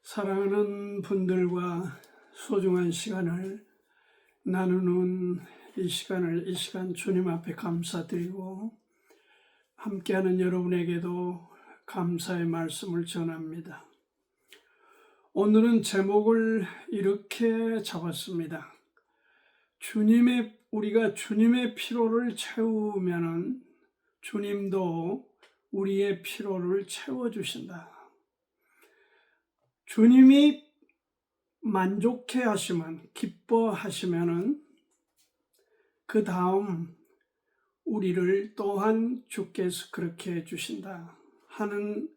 사랑하는 분들과 소중한 시간을 나누는 이 시간 주님 앞에 감사드리고 함께하는 여러분에게도 감사의 말씀을 전합니다. 오늘은 제목을 이렇게 잡았습니다. 우리가 주님의 피로를 채우면은 주님도 우리의 피로를 채워주신다. 주님이 만족해 하시면, 기뻐하시면은 그 다음 우리를 또한 주께서 그렇게 해주신다 하는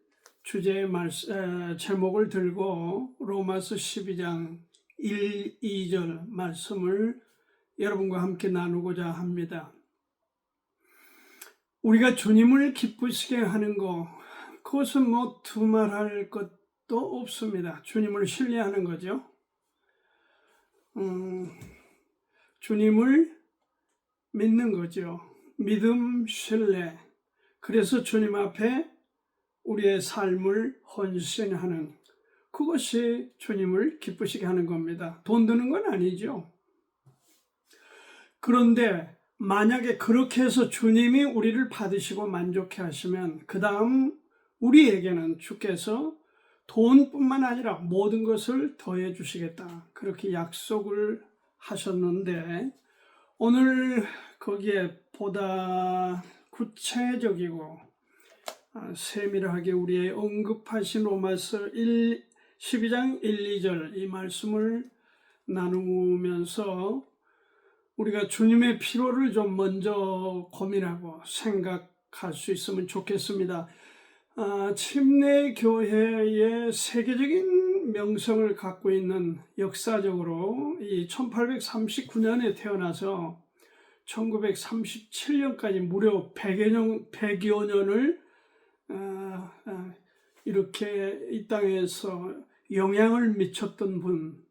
주제의 제목을 들고 로마서 12장 1, 2절 말씀을 여러분과 함께 나누고자 합니다. 우리가 주님을 기쁘시게 하는 것, 그것은 두말할 것도 없습니다. 주님을 신뢰하는 거죠. 주님을 믿는 거죠. 믿음, 신뢰. 그래서 주님 앞에 우리의 삶을 헌신하는, 그것이 주님을 기쁘시게 하는 겁니다. 돈 드는 건 아니죠. 그런데 만약에 그렇게 해서 주님이 우리를 받으시고 만족해 하시면 그 다음 우리에게는 주께서 돈뿐만 아니라 모든 것을 더해 주시겠다, 그렇게 약속을 하셨는데, 오늘 거기에 보다 구체적이고 세밀하게 우리의 언급하신 로마서 12장 1, 2절 이 말씀을 나누면서 우리가 주님의 피로를 좀 먼저 고민하고 생각할 수 있으면 좋겠습니다. 침례교회의 세계적인 명성을 갖고 있는, 역사적으로 이 1839년에 태어나서 1937년까지 무려 100여 년을 이렇게 이 땅에서 영향을 미쳤던 분,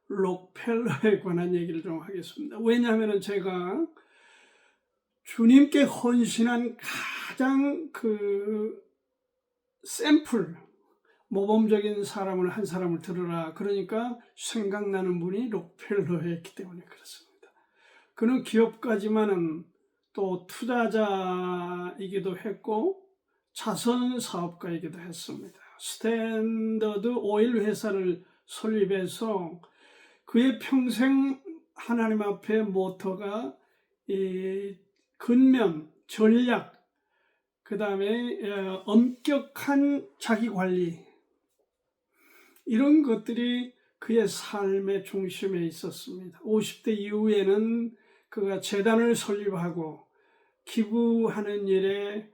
록펠러에 관한 얘기를 좀 하겠습니다. 왜냐하면 제가 주님께 헌신한 가장 샘플, 모범적인 한 사람을 들으라, 그러니까 생각나는 분이 록펠러였기 때문에 그렇습니다. 그는 기업가지만은 또 투자자이기도 했고 자선 사업가이기도 했습니다. 스탠더드 오일 회사를 설립해서 그의 평생 하나님 앞에 모토가 이 근면, 전략, 그 다음에 엄격한 자기관리, 이런 것들이 그의 삶의 중심에 있었습니다. 50대 이후에는 그가 재단을 설립하고 기부하는 일에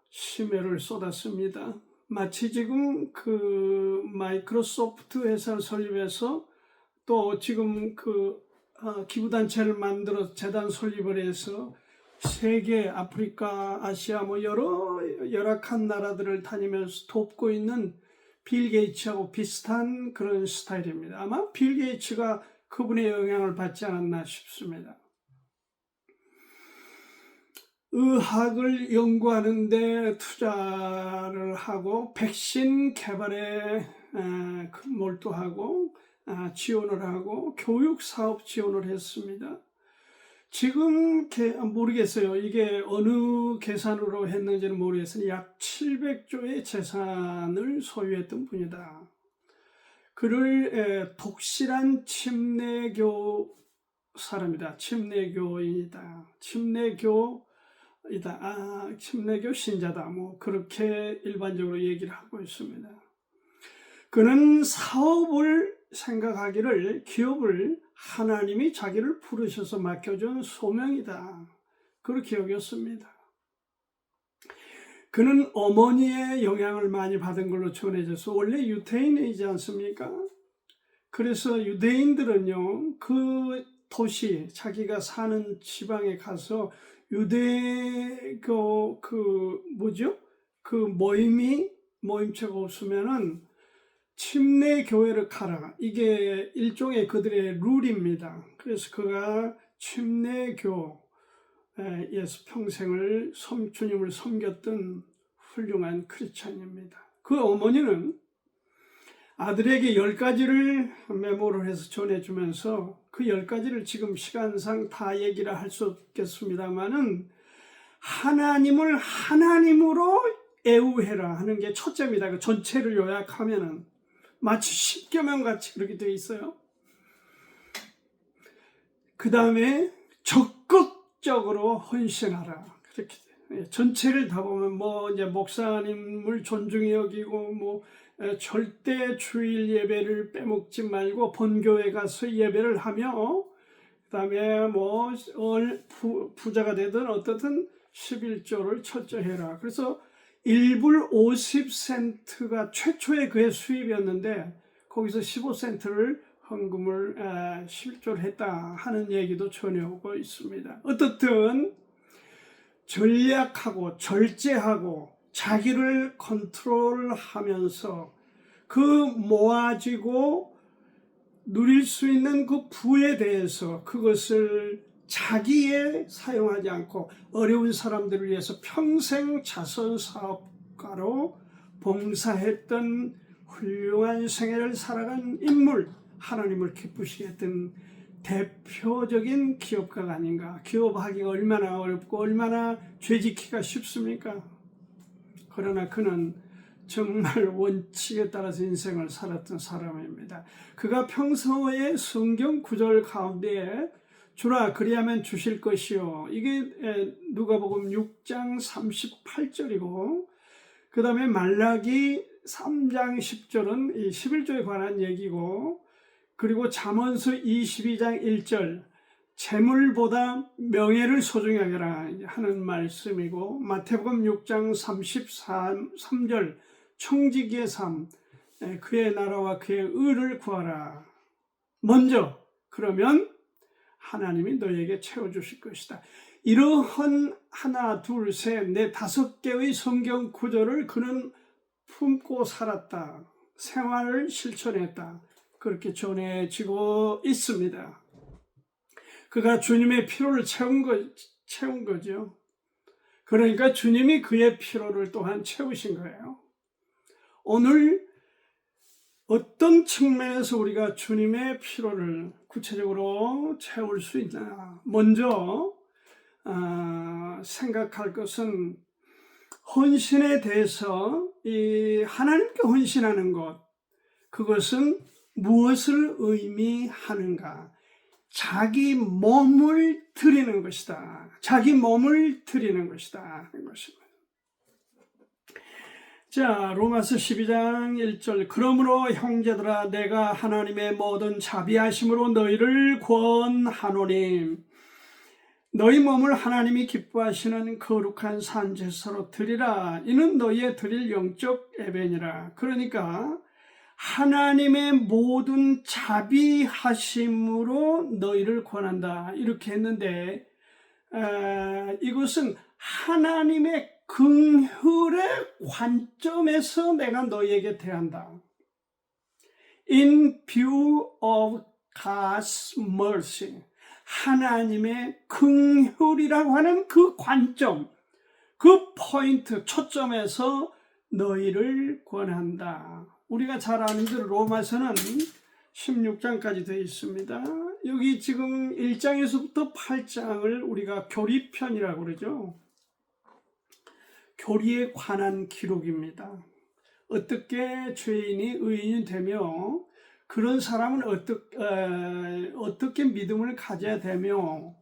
심혈을 쏟았습니다. 마치 지금 마이크로소프트 회사를 설립해서 또 지금 기부단체를 만들어 재단 설립을 해서 세계, 아프리카, 아시아 여러 열악한 나라들을 다니면서 돕고 있는 빌 게이츠하고 비슷한 그런 스타일입니다. 아마 빌 게이츠가 그분의 영향을 받지 않았나 싶습니다. 의학을 연구하는 데 투자를 하고 백신 개발에 몰두하고 지원을 하고 교육 사업 지원을 했습니다. 지금 모르겠어요. 이게 어느 계산으로 했는지는 모르겠어요. 약 700조의 재산을 소유했던 분이다. 그를 독실한 침례교 사람이다. 침례교인이다. 침례교 신자다. 그렇게 일반적으로 얘기를 하고 있습니다. 그는 사업을 생각하기를 기업을 하나님이 자기를 부르셔서 맡겨준 소명이다, 그렇게 여겼습니다. 그는 어머니의 영향을 많이 받은 걸로 전해져서, 원래 유대인이지 않습니까? 그래서 유대인들은요, 그 도시, 자기가 사는 지방에 가서 유대교 모임체가 없으면은 침례교회를 가라, 이게 일종의 그들의 룰입니다. 그래서 그가 침례교에서 평생을 주님을 섬겼던 훌륭한 크리스찬입니다. 그 어머니는 아들에게 10가지를 메모를 해서 전해주면서 그 10가지를 지금 시간상 다 얘기를 할 수 없겠습니다만은 하나님을 하나님으로 애우해라 하는 게 첫째입니다. 그 전체를 요약하면은 마치 십계명 같이 그렇게 되어 있어요. 그 다음에 적극적으로 헌신하라. 그렇게 전체를 다 보면 이제 목사님을 존중히 여기고 절대 주일 예배를 빼먹지 말고 본교회 가서 예배를 하며 그 다음에 부자가 되든 어떻든 11조를 철저해라. 그래서 1불 50센트가 최초의 그의 수입이었는데 거기서 15센트를 헌금을 11조를 했다 하는 얘기도 전해오고 있습니다. 어떻든 전략하고 절제하고 자기를 컨트롤하면서 그 모아지고 누릴 수 있는 그 부에 대해서 그것을 자기에 사용하지 않고 어려운 사람들을 위해서 평생 자선 사업가로 봉사했던 훌륭한 생애를 살아간 인물, 하나님을 기쁘시게 했던 대표적인 기업가가 아닌가. 기업하기가 얼마나 어렵고 얼마나 죄짓기가 쉽습니까? 그러나 그는 정말 원칙에 따라서 인생을 살았던 사람입니다. 그가 평소에 성경 구절 가운데 주라 그리하면 주실 것이요. 이게 누가복음 6장 38절이고 그 다음에 말라기 3장 10절은 이 11조에 관한 얘기고 그리고 잠언서 22장 1절 재물보다 명예를 소중히 하라 하는 말씀이고 마태복음 6장 33절 청지기의 삶 그의 나라와 그의 의를 구하라. 먼저 그러면 하나님이 너에게 채워주실 것이다. 이러한 하나 둘 셋 넷 5개의 성경 구절을 그는 품고 살았다. 생활을 실천했다. 그렇게 전해지고 있습니다. 그가 주님의 피로를 채운 거죠. 그러니까 주님이 그의 피로를 또한 채우신 거예요. 오늘 어떤 측면에서 우리가 주님의 피로를 구체적으로 채울 수 있나? 먼저 생각할 것은 헌신에 대해서 이 하나님께 헌신하는 것, 그것은 무엇을 의미하는가? 자기 몸을 드리는 것이다. 자기 몸을 드리는 것이다 하는 것입니다. 자, 로마서 12장 1절 그러므로 형제들아 내가 하나님의 모든 자비하심으로 너희를 권하노니 너희 몸을 하나님이 기뻐하시는 거룩한 산제사로 드리라. 이는 너희의 드릴 영적 예배니라. 그러니까 하나님의 모든 자비하심으로 너희를 권한다. 이렇게 했는데 이것은 하나님의 긍휼의 관점에서 내가 너희에게 대한다. In view of God's mercy. 하나님의 긍휼이라고 하는 그 관점, 그 포인트, 초점에서 너희를 권한다. 우리가 잘 아는 대로 로마서는 16장까지 되어 있습니다. 여기 지금 1장에서부터 8장을 우리가 교리편이라고 그러죠. 교리에 관한 기록입니다. 어떻게 죄인이 의인이 되며 그런 사람은 어떻게 믿음을 가져야 되며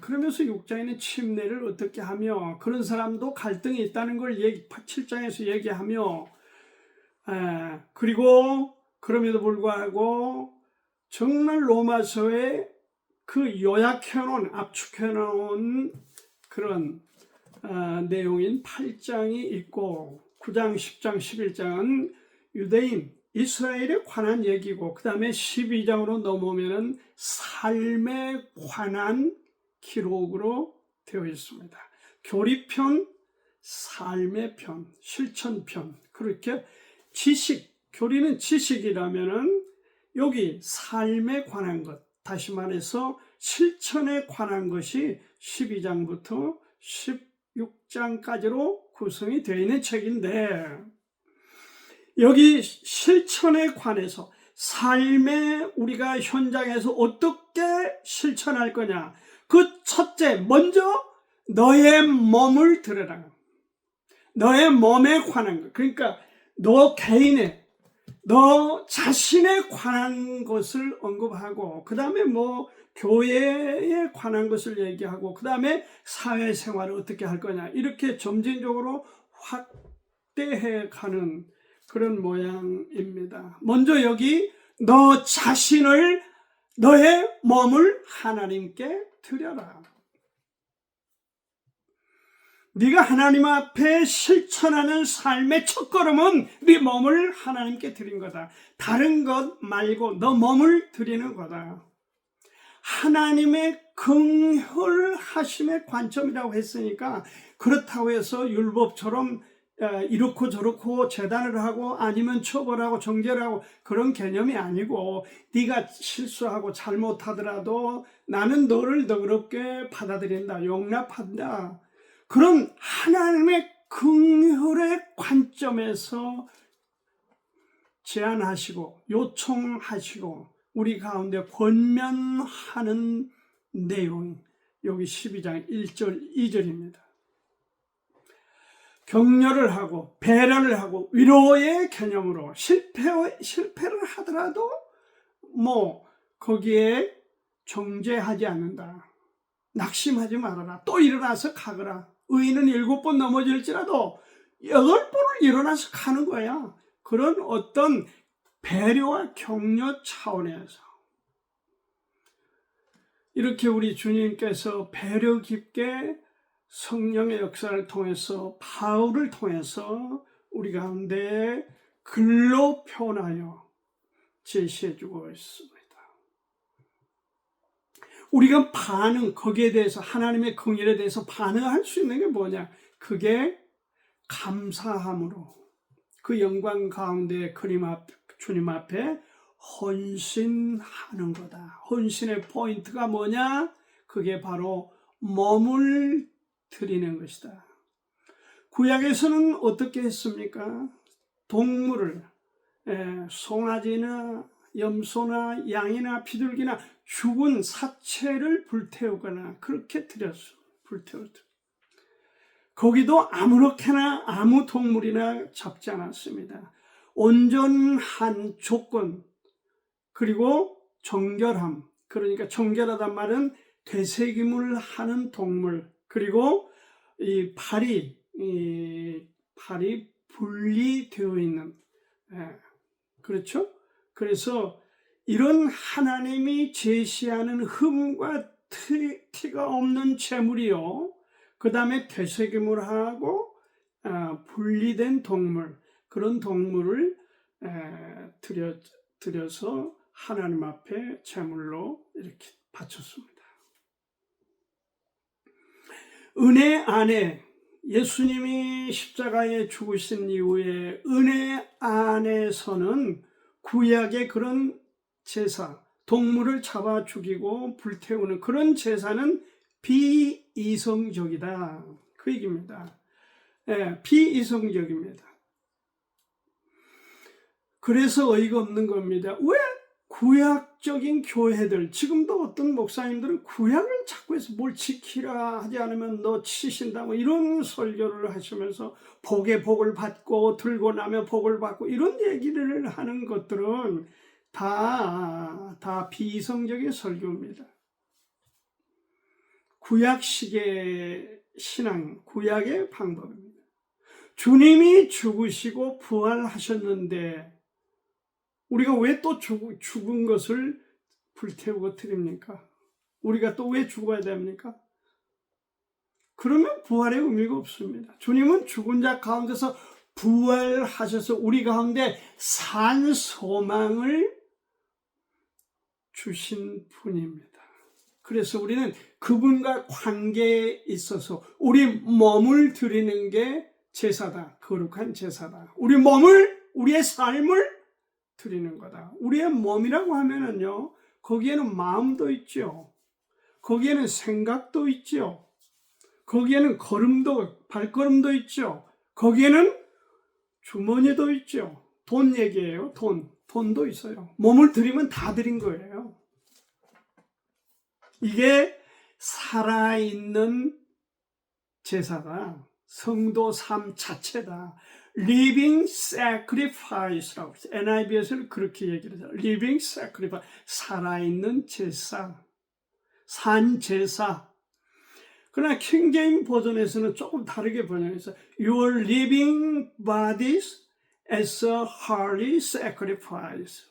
그러면서 6장에는 침례를 어떻게 하며 그런 사람도 갈등이 있다는 걸 7장에서 얘기하며 그리고 그럼에도 불구하고 정말 로마서에 그 요약해놓은 압축해놓은 그런 내용인 8장이 있고 9장, 10장, 11장은 유대인, 이스라엘에 관한 얘기고 그 다음에 12장으로 넘어오면 삶에 관한 기록으로 되어 있습니다. 교리편, 삶의 편, 실천편 그렇게 지식, 교리는 지식이라면은 여기 삶에 관한 것, 다시 말해서 실천에 관한 것이 12장부터 16장까지로 구성이 되어 있는 책인데 여기 실천에 관해서 삶의 우리가 현장에서 어떻게 실천할 거냐. 그 첫째, 먼저 너의 몸을 들여라. 너의 몸에 관한 것. 그러니까 너 개인의, 너 자신에 관한 것을 언급하고, 그 다음에 뭐 교회에 관한 것을 얘기하고, 그 다음에 사회생활을 어떻게 할 거냐. 이렇게 점진적으로 확대해 가는 그런 모양입니다. 먼저 여기 너 자신을, 너의 몸을 하나님께 드려라. 네가 하나님 앞에 실천하는 삶의 첫걸음은 네 몸을 하나님께 드린 거다. 다른 것 말고 너 몸을 드리는 거다. 하나님의 긍휼하심의 관점이라고 했으니까, 그렇다고 해서 율법처럼 이렇고 저렇고 재단을 하고 아니면 처벌하고 정죄를 하고 그런 개념이 아니고, 네가 실수하고 잘못하더라도 나는 너를 너그럽게 받아들인다, 용납한다. 그런 하나님의 긍휼의 관점에서 제안하시고 요청하시고 우리 가운데 권면하는 내용, 여기 12장 1절 2절입니다. 격려를 하고 배려를 하고 위로의 개념으로 실패를 하더라도 뭐 거기에 정죄하지 않는다. 낙심하지 말아라. 또 일어나서 가거라. 의인은 7번 넘어질지라도 8번을 일어나서 가는 거야. 그런 어떤 배려와 격려 차원에서 이렇게 우리 주님께서 배려 깊게 성령의 역사를 통해서, 바울을 통해서 우리 가운데 글로 표현하여 제시해 주고 있습니다. 우리가 거기에 대해서, 하나님의 긍휼에 대해서 반응할 수 있는 게 뭐냐? 그게 감사함으로 그 영광 가운데 주님 앞에 헌신하는 거다. 헌신의 포인트가 뭐냐? 그게 바로 몸을 드리는 것이다. 구약에서는 어떻게 했습니까? 동물을, 송아지나 염소나 양이나 비둘기나 죽은 사체를 불태우거나 그렇게 드렸어. 불태웠죠. 거기도 아무렇게나 아무 동물이나 잡지 않았습니다. 온전한 조건, 그리고 정결함. 그러니까 정결하단 말은 되새김을 하는 동물, 그리고 이 발이 분리되어 있는, 그렇죠? 그래서 이런 하나님이 제시하는 흠과 티가 없는 제물이요, 그 다음에 되새김을 하고 분리된 동물, 그런 동물을 드려서 하나님 앞에 제물로 이렇게 바쳤습니다. 은혜 안에, 예수님이 십자가에 죽으신 이후에 은혜 안에서는 구약의 그런 제사, 동물을 잡아 죽이고 불태우는 그런 제사는 비이성적이다, 그 얘기입니다. 비이성적입니다. 그래서 어이가 없는 겁니다. 왜 구약적인 교회들, 지금도 어떤 목사님들은 구약을 자꾸 해서 뭘 지키라 하지 않으면 너 치신다고 이런 설교를 하시면서 복에 복을 받고 들고 나면 복을 받고 이런 얘기를 하는 것들은 다 비이성적인 설교입니다. 구약식의 신앙, 구약의 방법입니다. 주님이 죽으시고 부활하셨는데 우리가 왜 또 죽은 것을 불태우고 드립니까? 우리가 또 왜 죽어야 됩니까? 그러면 부활의 의미가 없습니다. 주님은 죽은 자 가운데서 부활하셔서 우리 가운데 산 소망을 주신 분입니다. 그래서 우리는 그분과 관계에 있어서 우리 몸을 드리는 게 제사다. 거룩한 제사다. 우리 몸을, 우리의 삶을 드리는 거다. 우리의 몸이라고 하면은요, 거기에는 마음도 있죠. 거기에는 생각도 있죠. 거기에는 발걸음도 있죠. 거기에는 주머니도 있죠. 돈 얘기예요. 돈도 있어요. 몸을 드리면 다 드린 거예요. 이게 살아있는 제사가 성도 삶 자체다. Living Sacrifice라고 했어요. NIV에서는 그렇게 얘기를 해요. Living Sacrifice, 살아있는 제사, 산제사. 그러나 킹제임 버전에서는 조금 다르게 번역해서 Your living bodies as a holy sacrifice.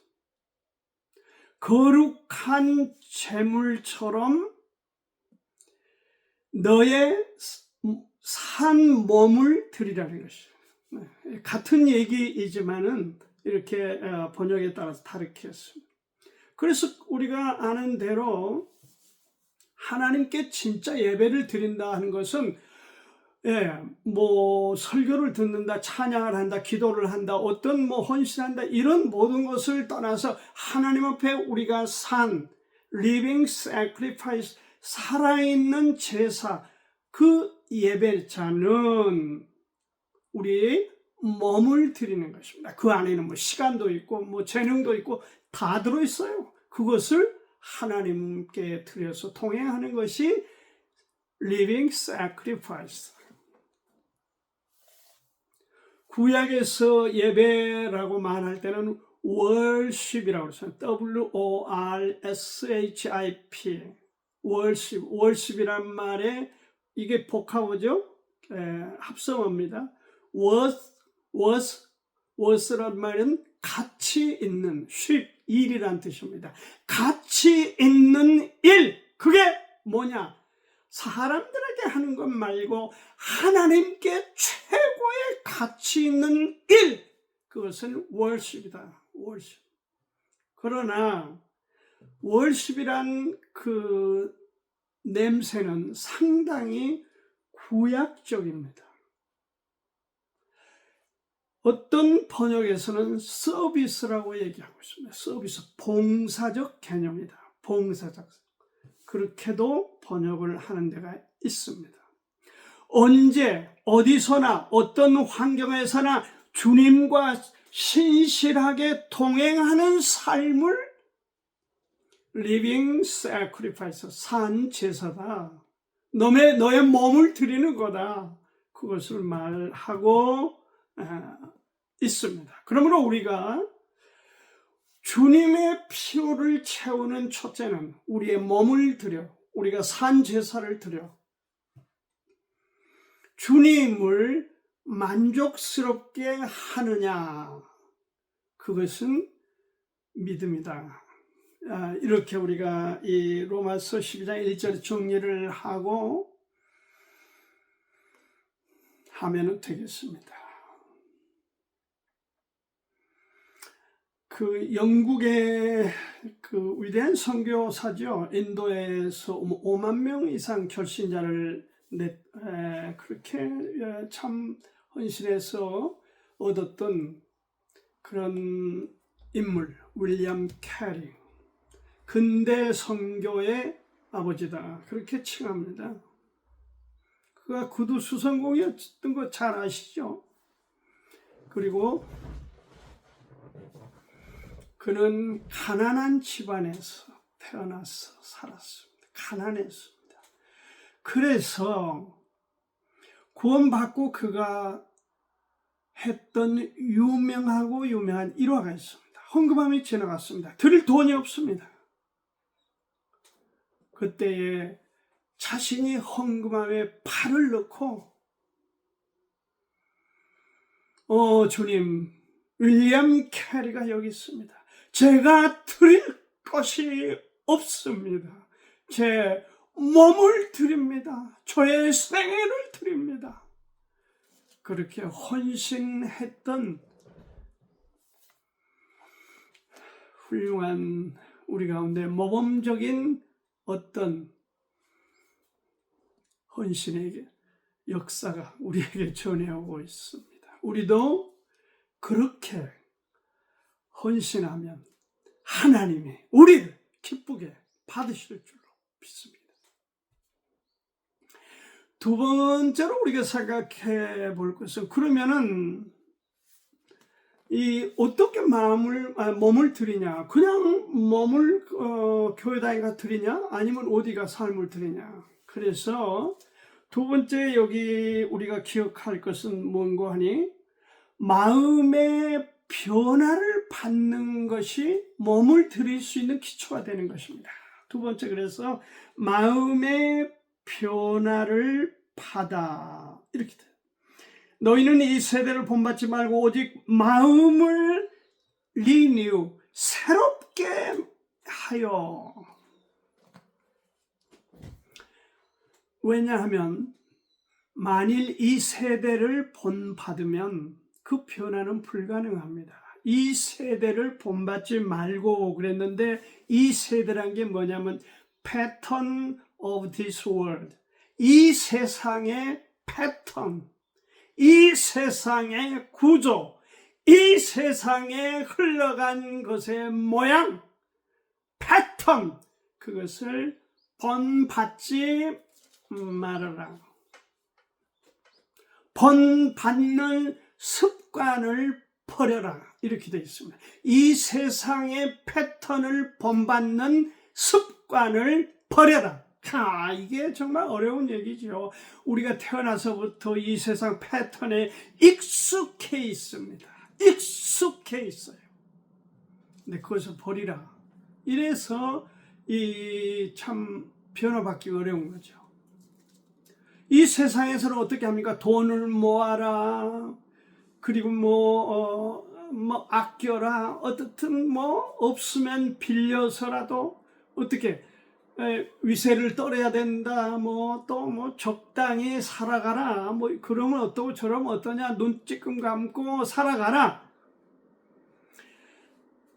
거룩한 제물처럼 너의 산 몸을 드리라는 것이에요. 같은 얘기이지만은 이렇게 번역에 따라서 다르게 했습니다. 그래서 우리가 아는 대로 하나님께 진짜 예배를 드린다 하는 것은 뭐 설교를 듣는다, 찬양을 한다, 기도를 한다, 어떤 뭐 헌신한다, 이런 모든 것을 떠나서 하나님 앞에 우리가 산 living sacrifice, 살아있는 제사, 그 예배자는 우리의 몸을 드리는 것입니다. 그 안에는 뭐 시간도 있고 뭐 재능도 있고 다 들어있어요. 그것을 하나님께 드려서 통행하는 것이 living sacrifice. 구약에서 예배라고 말할 때는 worship이라고 했어요. worship. worship이란 말에 이게 복합어죠. 합성어입니다. was란 말은 가치 있는, 일이란 뜻입니다. 가치 있는 일, 그게 뭐냐? 사람들에게 하는 것 말고 하나님께 최고의 가치 있는 일, 그것은 worship이다. worship. 그러나 worship이란 그 냄새는 상당히 구약적입니다. 어떤 번역에서는 서비스라고 얘기하고 있습니다. 서비스, 봉사적 개념이다. 봉사적. 그렇게도 번역을 하는 데가 있습니다. 언제, 어디서나, 어떤 환경에서나 주님과 신실하게 동행하는 삶을 living sacrifice, 산 제사다. 너의 몸을 드리는 거다. 그것을 말하고 있습니다. 그러므로 우리가 주님의 필요를 채우는 첫째는 우리의 몸을 드려, 우리가 산 제사를 드려 주님을 만족스럽게 하느냐, 그것은 믿음이다. 이렇게 우리가 이 로마서 12장 1절 정리를 하고 하면 되겠습니다. 그 영국의 그 위대한 선교사죠. 인도에서 5만 명 이상 결신자를 그렇게 참 헌신해서 얻었던 그런 인물, 윌리엄 캐리. 근대 선교의 아버지다. 그렇게 칭합니다. 그가 구두 수성공이었던 거 잘 아시죠? 그리고 그는 가난한 집안에서 태어나서 살았습니다. 가난했습니다. 그래서 구원받고 그가 했던 유명한 일화가 있습니다. 헌금함이 지나갔습니다. 드릴 돈이 없습니다. 그때에 자신이 헌금함에 팔을 넣고 주님, 윌리엄 캐리가 여기 있습니다. 제가 드릴 것이 없습니다. 제 몸을 드립니다. 저의 생애를 드립니다. 그렇게 헌신했던 훌륭한 우리 가운데 모범적인 어떤 헌신의 역사가 우리에게 전해오고 있습니다. 우리도 그렇게 헌신하면 하나님이 우리를 기쁘게 받으실 줄로 믿습니다. 두 번째로 우리가 생각해 볼 것은, 그러면은 어떻게 몸을 드리냐? 그냥 몸을 교회당에 드리냐? 아니면 어디가 삶을 드리냐? 그래서 두 번째 여기 우리가 기억할 것은 뭔고 하니, 마음의 변화를 받는 것이 몸을 드릴 수 있는 기초가 되는 것입니다. 두 번째, 그래서 마음의 변화를 받아, 이렇게 돼요. 너희는 이 세대를 본받지 말고 오직 마음을 리뉴, 새롭게 하여. 왜냐하면 만일 이 세대를 본받으면 그 변화는 불가능합니다. 이 세대를 본받지 말고 그랬는데, 이 세대란 게 뭐냐면 pattern of this world, 이 세상의 패턴, 이 세상의 구조, 이 세상에 흘러간 것의 모양, 패턴, 그것을 본받지 말아라. 본받는 습관을 버려라, 이렇게 되어 있습니다. 이 세상의 패턴을 본받는 습관을 버려라. 이게 정말 어려운 얘기죠. 우리가 태어나서부터 이 세상 패턴에 익숙해 있습니다. 익숙해 있어요. 근데 그것을 버리라. 이래서 참 변화받기 어려운 거죠. 이 세상에서는 어떻게 합니까? 돈을 모아라, 그리고 아껴라, 어떻든 없으면 빌려서라도 어떻게 위세를 떨어야 된다, 또 적당히 살아가라, 그러면 어떠고 저러면 어떠냐, 눈 찔끔 감고 살아가라.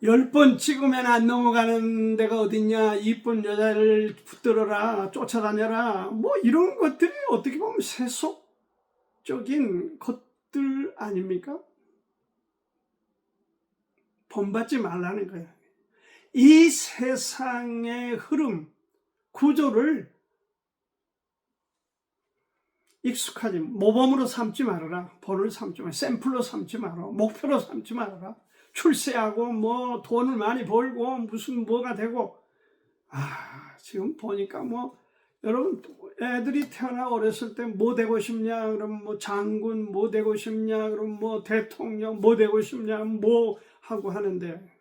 10번 찍으면 안 넘어가는 데가 어딨냐, 이쁜 여자를 붙들어라, 쫓아다녀라, 이런 것들이 어떻게 보면 세속적인 것들 아닙니까? 본받지 말라는 거예요. 이 세상의 흐름, 구조를 익숙하지, 모범으로 삼지 말아라. 본을 삼지 말아라. 샘플로 삼지 말아라. 목표로 삼지 말아라. 출세하고 돈을 많이 벌고 무슨 뭐가 되고. 지금 보니까 여러분, 애들이 태어나 어렸을 때 뭐 되고 싶냐 그러면 장군, 뭐 되고 싶냐 그러면 대통령, 뭐 되고 싶냐 하고 하는데,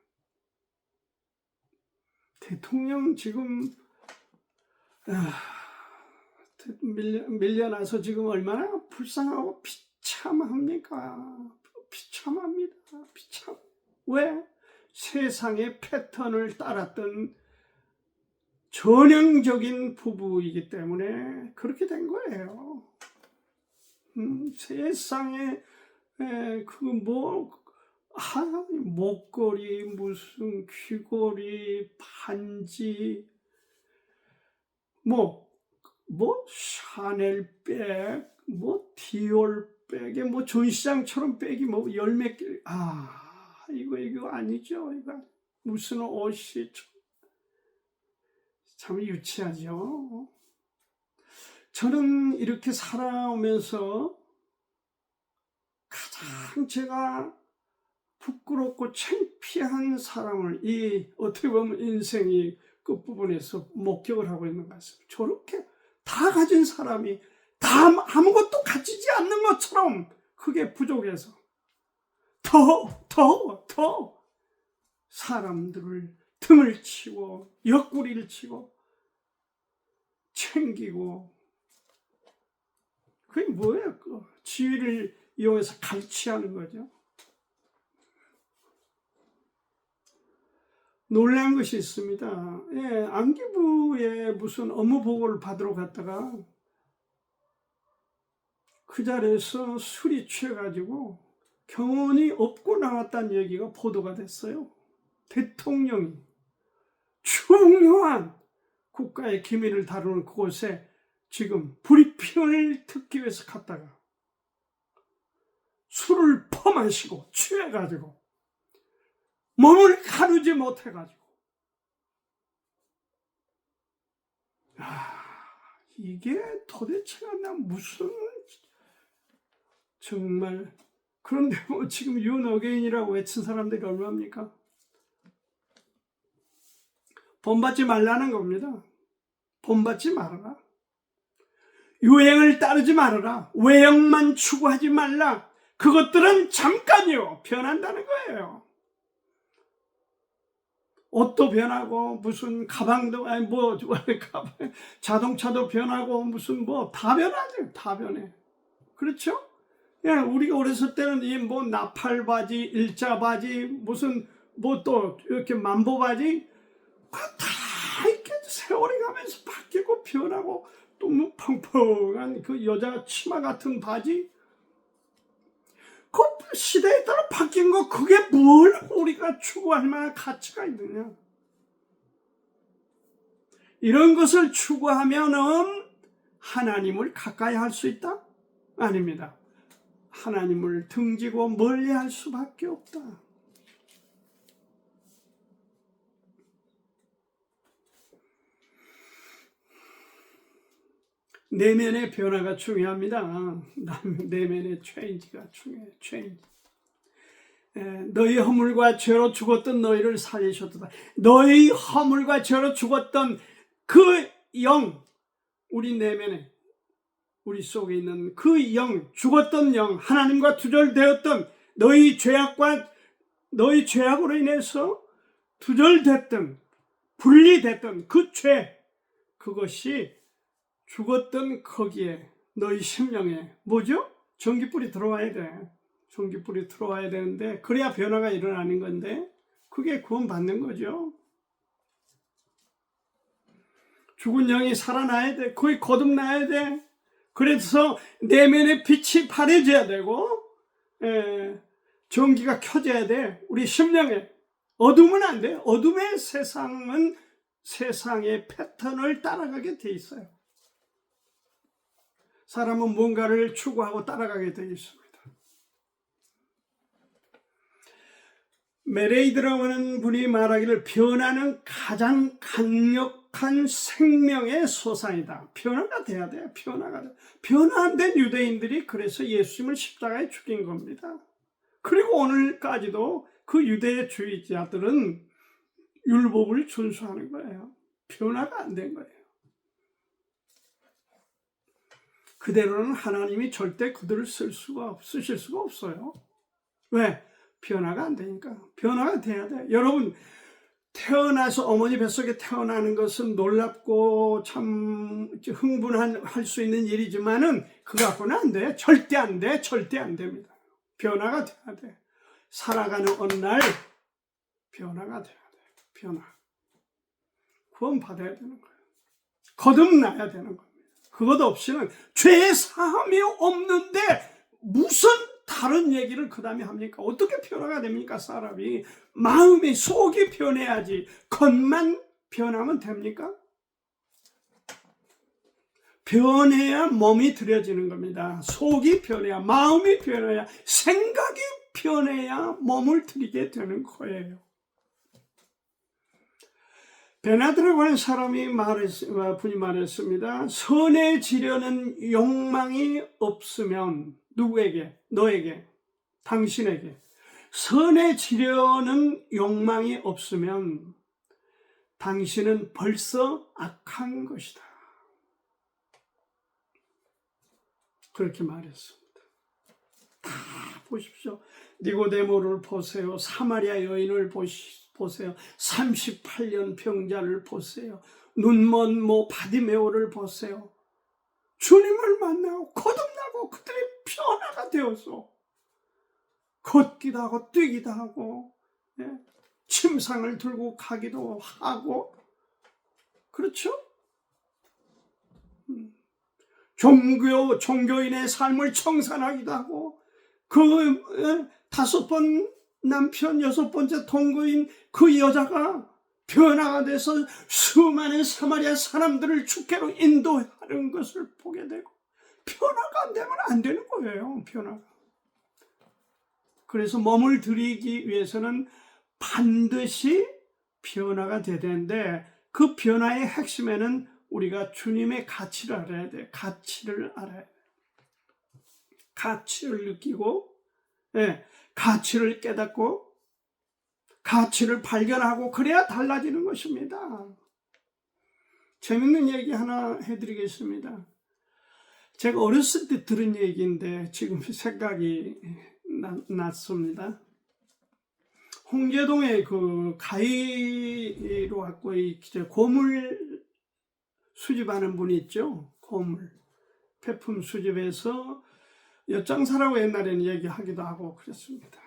대통령 지금 밀려나서 지금 얼마나 불쌍하고 비참합니까? 비참합니다. 비참. 왜? 세상의 패턴을 따랐던 전형적인 부부이기 때문에 그렇게 된 거예요. 세상에 목걸이, 무슨 귀걸이, 반지, 샤넬백, 디올 백에 전시장처럼 백이 열 몇 개. 이거 아니죠. 이거 무슨 옷이 참 유치하죠. 저는 이렇게 살아오면서 가장 제가 부끄럽고 창피한 사람을 어떻게 보면 인생이 끝부분에서 목격을 하고 있는 것 같습니다. 저렇게 다 가진 사람이 다 아무것도 가지지 않는 것처럼 그게 부족해서 더 사람들을 등을 치고 옆구리를 치고 챙기고, 그게 뭐예요? 지위를 이용해서 갈취하는 거죠. 놀란 것이 있습니다. 안기부에 무슨 업무 보고를 받으러 갔다가 그 자리에서 술이 취해가지고 경원이 없고 나왔다는 얘기가 보도가 됐어요. 대통령이 중요한 국가의 기밀을 다루는 그곳에 지금 브리핑을 듣기 위해서 갔다가 술을 퍼마시고 취해가지고 몸을 가누지 못해가지고, 이게 도대체가 무슨, 정말 그런데 뭐 지금 윤어게인이라고 외친 사람들이 얼마입니까? 본받지 말라는 겁니다. 본받지 말아라. 유행을 따르지 말아라. 외형만 추구하지 말라. 그것들은 잠깐이요. 변한다는 거예요. 옷도 변하고 무슨 가방도 아니 뭐 자동차도 변하고 무슨 뭐 다 변하죠. 다 변해. 그렇죠? 예, 우리가 어렸을 때는 이 뭐 나팔 바지, 일자 바지, 무슨 뭐 또 이렇게 만보 바지 다 이렇게 세월이 가면서 바뀌고 변하고 또 뭐 펑펑한 그 여자 치마 같은 바지 그 시대에 따라 바뀐 거 그게 뭘 우리가 추구할 만한 가치가 있느냐. 이런 것을 추구하면은 하나님을 가까이 할 수 있다? 아닙니다. 하나님을 등지고 멀리할 수밖에 없다. 내면의 변화가 중요합니다. 내면의 체인지가 중요해요. 체인지. 너희 허물과 죄로 죽었던 너희를 살리셨도다. 너희 허물과 죄로 죽었던 그 영, 우리 내면에 우리 속에 있는 그 영, 죽었던 영, 하나님과 두절되었던 너희 죄악으로 인해서 두절됐던 분리됐던 그 죄, 그것이 죽었던 거기에 너희 심령에 뭐죠? 전기불이 들어와야 돼. 전기불이 들어와야 되는데 그래야 변화가 일어나는 건데 그게 구원받는 거죠. 죽은 영이 살아나야 돼. 거의 거듭나야 돼. 그래서 내면의 빛이 바래져야 되고 전기가 켜져야 돼. 우리 심령에. 어둠은 안 돼. 어둠의 세상은 세상의 패턴을 따라가게 돼 있어요. 사람은 뭔가를 추구하고 따라가게 되어 있습니다. 메레이드라고 하는 분이 말하기를 변화는 가장 강력한 생명의 소산이다. 변화가 돼야 돼요. 변화가 돼. 변화 안 된 유대인들이 그래서 예수님을 십자가에 죽인 겁니다. 그리고 오늘까지도 그 유대주의자들은 율법을 준수하는 거예요. 변화가 안 된 거예요. 그대로는 하나님이 절대 그들을 쓰실 수가 없어요. 왜? 변화가 안 되니까. 변화가 돼야 돼. 여러분, 태어나서 어머니 뱃속에 태어나는 것은 놀랍고 참 흥분할 수 있는 일이지만은 그거 갖고는 안 돼. 절대 안 돼. 절대 안 됩니다. 변화가 돼야 돼. 살아가는 어느 날 변화가 돼야 돼. 변화. 구원 받아야 되는 거예요. 거듭나야 되는 거예요. 그것 없이는 죄 사함이 없는데 무슨 다른 얘기를 그 다음에 합니까? 어떻게 변화가 됩니까? 사람이 마음이 속이 변해야지 겉만 변하면 됩니까? 변해야 몸이 들여지는 겁니다. 속이 변해야 마음이 변해야 생각이 변해야 몸을 들이게 되는 거예요. 베나드라고 하는 분이 말했습니다. 선해지려는 욕망이 없으면 누구에게? 너에게, 당신에게. 선해지려는 욕망이 없으면 당신은 벌써 악한 것이다. 그렇게 말했습니다. 다 보십시오. 니고데모를 보세요. 사마리아 여인을 보세요. 38년 병자를 보세요. 눈먼 바디메오를 보세요. 주님을 만나고 거듭나고 그들이 변화가 되어서 걷기도 하고 뛰기도 하고 침상을 들고 가기도 하고 그렇죠? 종교인의 삶을 청산하기도 하고 그 5번 남편 6번째 동거인 그 여자가 변화가 돼서 수많은 사마리아 사람들을 주께로 인도하는 것을 보게 되고 변화가 안 되면 안 되는 거예요. 변화가. 그래서 몸을 들이기 위해서는 반드시 변화가 돼야 되는데 그 변화의 핵심에는 우리가 주님의 가치를 알아야 돼. 가치를 알아야 돼. 가치를 느끼고 예, 가치를 깨닫고 가치를 발견하고 그래야 달라지는 것입니다. 재밌는 얘기 하나 해드리겠습니다. 제가 어렸을 때 들은 얘기인데 지금 생각이 났습니다. 홍제동에 그 가위로 갖고 고물 수집하는 분이 있죠. 고물 폐품 수집해서 엿장사라고 옛날에는 얘기하기도 하고 그랬습니다.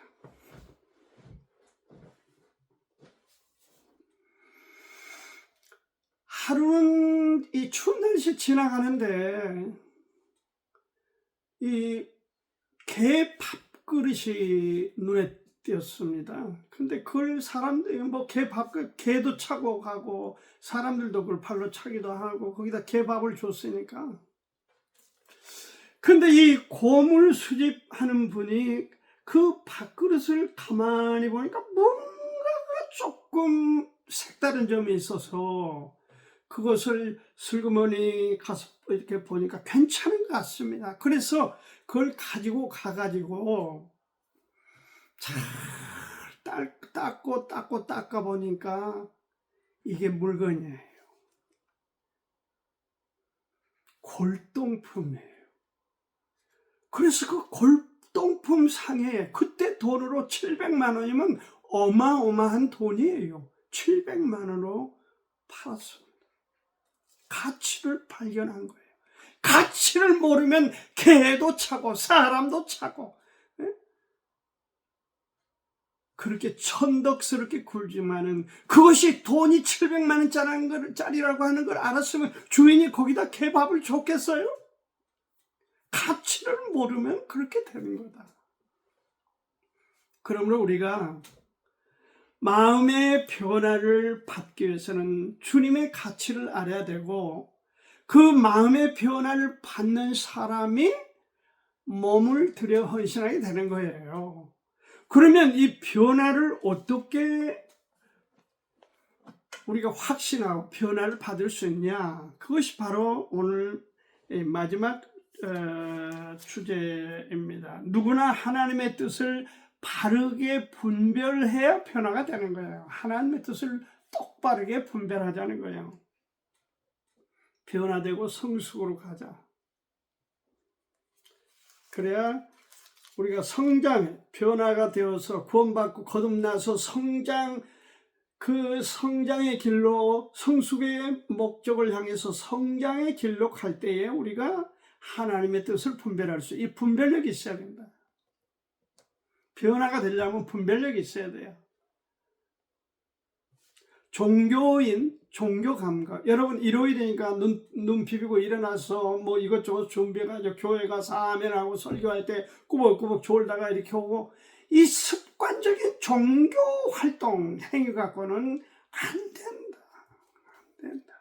하루는 이 추운 날씨 지나가는데 이 개 밥그릇이 눈에 띄었습니다. 근데 그걸 사람들이 뭐 개 밥그릇, 개도 차고 가고 사람들도 그걸 발로 차기도 하고 거기다 개 밥을 줬으니까. 근데 이 고물 수집하는 분이 그 밥그릇을 가만히 보니까 뭔가가 조금 색다른 점이 있어서 그것을 슬그머니 가서 이렇게 보니까 괜찮은 것 같습니다. 그래서 그걸 가지고 가가지고 잘 닦고 닦아 보니까 이게 물건이에요. 골동품이에요. 그래서 그 골동품 상에 그때 돈으로 700만 원이면 어마어마한 돈이에요. 700만 원으로 팔았습니다. 가치를 발견한 거예요. 가치를 모르면 개도 차고 사람도 차고 그렇게 천덕스럽게 굴지만은 그것이 돈이 700만 원짜리라고 하는 걸 알았으면 주인이 거기다 개밥을 줬겠어요? 가치를 모르면 그렇게 되는 거다. 그러므로 우리가 마음의 변화를 받기 위해서는 주님의 가치를 알아야 되고 그 마음의 변화를 받는 사람이 몸을 들여 헌신하게 되는 거예요. 그러면 이 변화를 어떻게 우리가 확신하고 변화를 받을 수 있냐? 그것이 바로 오늘 마지막 주제입니다. 누구나 하나님의 뜻을 바르게 분별해야 변화가 되는 거예요. 하나님의 뜻을 똑바르게 분별하자는 거예요. 변화되고 성숙으로 가자. 그래야 우리가 성장, 변화가 되어서 구원받고 거듭나서 그 성장의 길로 성숙의 목적을 향해서 성장의 길로 갈 때에 우리가 하나님의 뜻을 분별할 수, 이 분별력이 있어야 된다. 변화가 되려면 분별력이 있어야 돼요. 종교인, 종교 감각. 여러분 일요일이니까 눈 비비고 일어나서 뭐 이것저것 준비해가지고 교회 가서 아멘하고 설교할 때 꾸벅꾸벅 졸다가 이렇게 오고 이 습관적인 종교 활동 행위 갖고는 안 된다. 안 된다.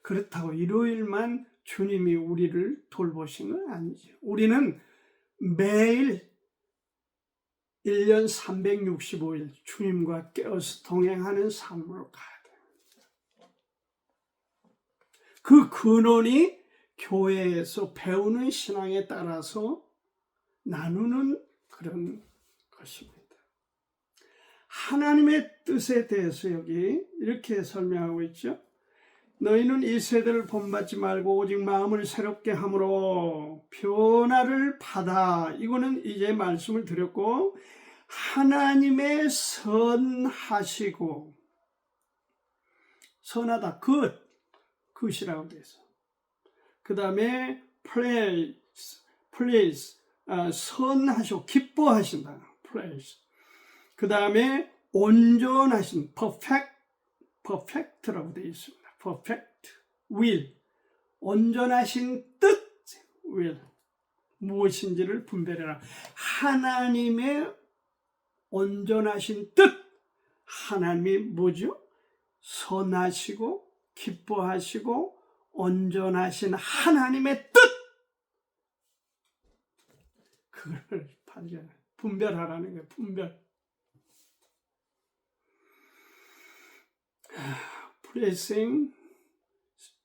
그렇다고 일요일만 주님이 우리를 돌보신 건 아니죠. 우리는 매일 1년 365일 주님과 깨어서 동행하는 삶으로 가야 됩니다. 그 근원이 교회에서 배우는 신앙에 따라서 나누는 그런 것입니다. 하나님의 뜻에 대해서 여기 이렇게 설명하고 있죠. 너희는 이 세대를 본받지 말고 오직 마음을 새롭게 함으로 변화를 받아. 이거는 이제 말씀을 드렸고 하나님의 선하시고 선하다 굿이라고 돼서 그 다음에 please 선하시고 기뻐하신다 please 그 다음에 온전하신 perfect라고 되어 있습니다. perfect will 온전하신 뜻 will 무엇인지를 분별해라. 하나님의 온전하신 뜻 하나님이 뭐죠? 선하시고 기뻐하시고 온전하신 하나님의 뜻 그걸 분별하라는 거예요. 분별. Pleasing,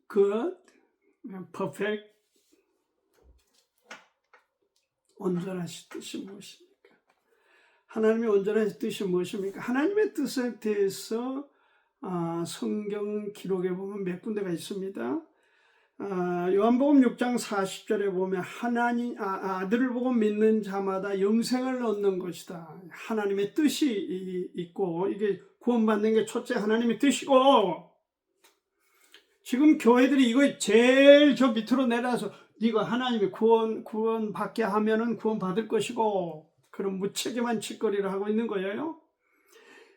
good, perfect, 온전하신 뜻이 무엇입니까? 하나님의 온전하신 뜻이 무엇입니까? 하나님의 뜻에 대해서 성경 기록에 보면 몇 군데가 있습니다. 요한복음 6장 40절에 보면 아들을 보고 믿는 자마다 영생을 얻는 것이다. 하나님의 뜻이 있고, 이게 구원받는 게 첫째 하나님의 뜻이고, 지금 교회들이 이거 제일 저 밑으로 내려서 네가 하나님이 구원 받게 하면은 구원 받을 것이고, 그런 무책임한 짓거리를 하고 있는 거예요.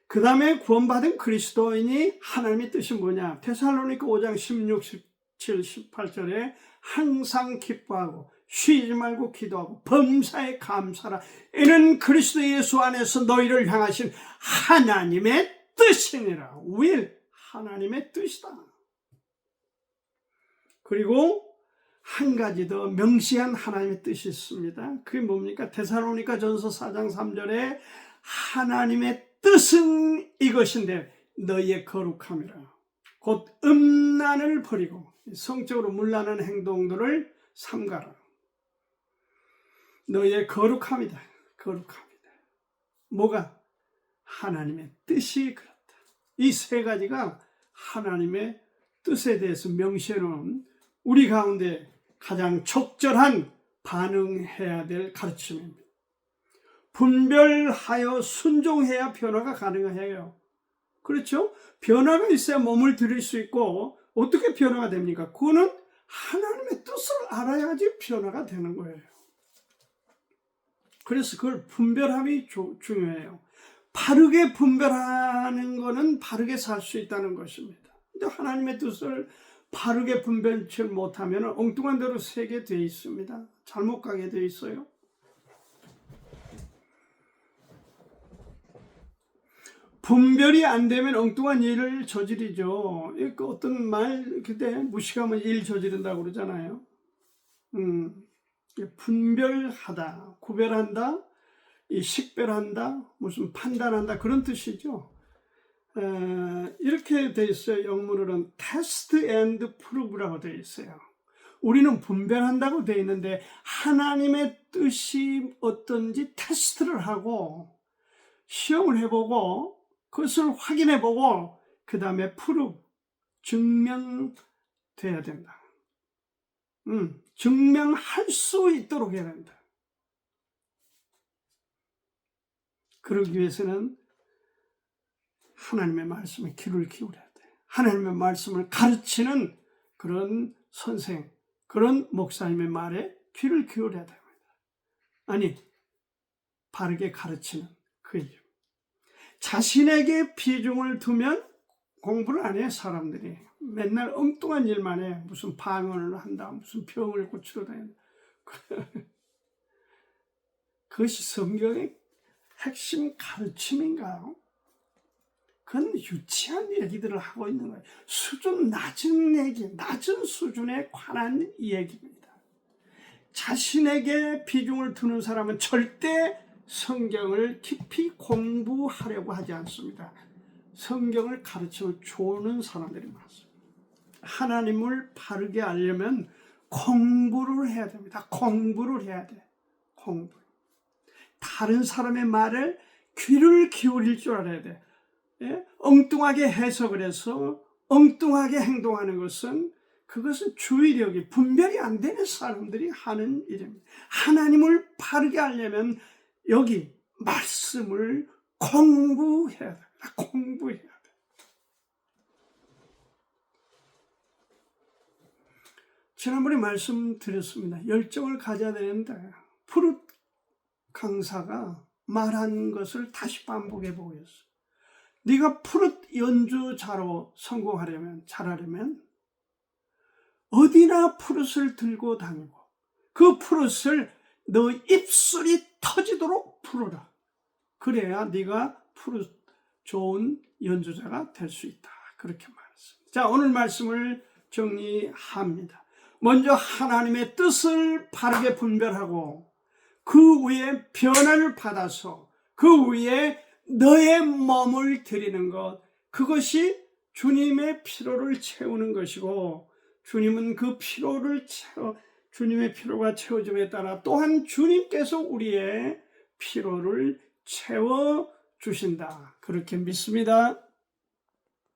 그 다음에 구원받은 그리스도인이 하나님의 뜻이 뭐냐? 데살로니가 5장 16, 17, 18절에 항상 기뻐하고 쉬지 말고 기도하고 범사에 감사하라. 이는 그리스도 예수 안에서 너희를 향하신 하나님의 뜻이니라. will, 하나님의 뜻이다. 그리고 한 가지 더 명시한 하나님의 뜻이 있습니다. 그게 뭡니까? 데살로니가 전서 4장 3절에 하나님의 뜻은 이것인데 너희의 거룩함이라. 곧 음란을 버리고 성적으로 문란한 행동들을 삼가라. 너희의 거룩함이다. 거룩함이다. 뭐가? 하나님의 뜻이 그렇다. 이 세 가지가 하나님의 뜻에 대해서 명시해놓은 우리 가운데 가장 적절한 반응해야 될 가르침입니다. 분별하여 순종해야 변화가 가능해요. 그렇죠? 변화가 있어야 몸을 들일 수 있고, 어떻게 변화가 됩니까? 그거는 하나님의 뜻을 알아야지 변화가 되는 거예요. 그래서 그걸 분별함이 중요해요. 바르게 분별하는 거는 바르게 살 수 있다는 것입니다. 근데 하나님의 뜻을 바르게 분별치 못하면 엉뚱한 대로 새게 되어 있습니다. 잘못 가게 되어 있어요. 분별이 안 되면 엉뚱한 일을 저지르죠. 어떤 말 그때 무식하면 일 저지른다고 그러잖아요. 분별하다, 구별한다, 식별한다, 무슨 판단한다, 그런 뜻이죠. 이렇게 돼 있어요. 영문으로는 test and prove라고 돼 있어요. 우리는 분별한다고 돼 있는데 하나님의 뜻이 어떤지 테스트를 하고 시험을 해보고 그것을 확인해보고 그 다음에 prove, 증명돼야 된다. 증명할 수 있도록 해야 된다. 그러기 위해서는 하나님의 말씀에 귀를 기울여야 돼. 하나님의 말씀을 가르치는 그런 선생, 그런 목사님의 말에 귀를 기울여야 됩니다. 아니, 바르게 가르치는 그 일. 자신에게 비중을 두면 공부를 안 해, 사람들이. 맨날 엉뚱한 일만 해. 무슨 방언을 한다, 무슨 병을 고치러 다닌다. 그것이 성경의 핵심 가르침인가요? 그건 유치한 얘기들을 하고 있는 거예요. 수준 낮은 얘기, 낮은 수준에 관한 얘기입니다. 자신에게 비중을 두는 사람은 절대 성경을 깊이 공부하려고 하지 않습니다. 성경을 가르쳐 주는 사람들이 많습니다. 하나님을 바르게 알려면 공부를 해야 됩니다. 공부를 해야 돼. 공부. 다른 사람의 말을 귀를 기울일 줄 알아야 돼. 예? 엉뚱하게 해석을 해서 엉뚱하게 행동하는 것은 그것은 주의력이 분별이 안 되는 사람들이 하는 일입니다. 하나님을 바르게 알려면 여기 말씀을 공부해야 됩니다. 공부해야 돼. 지난번에 말씀드렸습니다. 열정을 가져야 되는데 푸릇 강사가 말한 것을 다시 반복해 보겠어. 네가 푸릇 연주자로 성공하려면, 잘하려면 어디나 푸릇을 들고 다니고 그 푸릇을 너 입술이 터지도록 풀어라. 그래야 네가 푸릇 좋은 연주자가 될 수 있다. 그렇게 말했습니다. 자, 오늘 말씀을 정리합니다. 먼저 하나님의 뜻을 바르게 분별하고 그 위에 변화를 받아서 그 위에 너의 몸을 드리는 것, 그것이 주님의 피로를 채우는 것이고 주님은 그 피로를 주님의 피로가 채워짐에 따라 또한 주님께서 우리의 피로를 채워 주신다. 그렇게 믿습니다.